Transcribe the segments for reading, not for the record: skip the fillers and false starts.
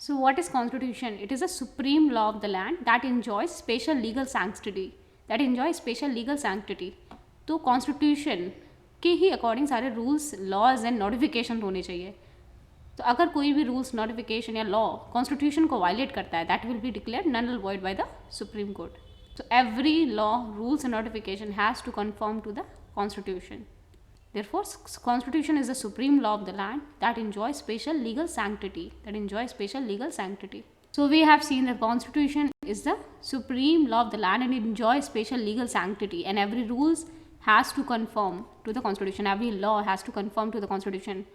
So what is constitution? It is a supreme law of the land that enjoys special legal sanctity. That enjoys special legal sanctity. तो constitution के ही according सारे rules, laws and notification होने चाहिए. तो अगर कोई भी रूल्स, नोटिफिकेशन या लॉ कॉन्स्टिट्यूशन को वायलेट करता है, that will be declared null and void by the Supreme Court. So every law, rules and notification has to conform to the constitution. Therefore, constitution is the supreme law of the land that enjoys special legal sanctity. So we have seen that constitution is the supreme law of the land and it enjoys special legal sanctity, and every rules has to conform to the constitution. Every law has to conform to the constitution.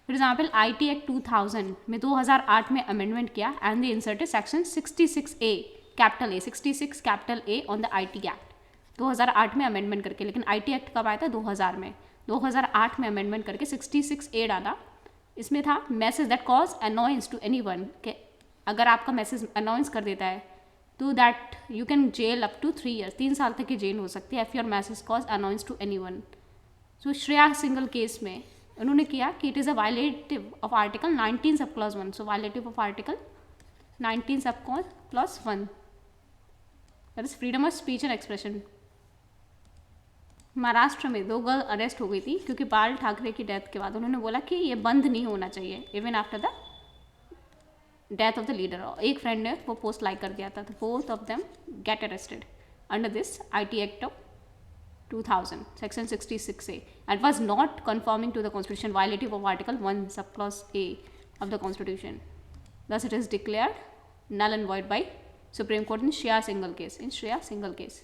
For example, IT Act 2000 में 2008 में amendment किया and they inserted section 66A capital A, 66 capital A on the IT act. 2008 में amendment करके, लेकिन IT act कब आया था? 2000 में. 2008 में अमेंडमेंट करके 66A डाला. इसमें था message that cause annoyance to anyone, कि अगर आपका मैसेज अनॉयंस कर देता है तो that you can jail up to 3 years, 3 साल तक की जेल हो सकती है if your message cause annoyance to anyone. So Shreya Singhal case में उन्होंने किया कि it is a violative of article 19 sub clause 1. So violative of article 19 sub clause 1, that is freedom of speech and expression. Maharashtra में 2 girl arrest हो गई थी क्योंकि बाल ठाकरे की डेथ के बाद उन्होंने बोला कि ये बंद नहीं होना चाहिए even after the death of the leader. एक फ्रेंड ने वो पोस्ट लाइक कर दिया था. तो both of them get arrested under this IT act of 2000 section 66A and was not conforming to the constitution, violative of article 1 subclause A of the constitution. Thus it is declared null and void by Supreme Court in Shreya single case.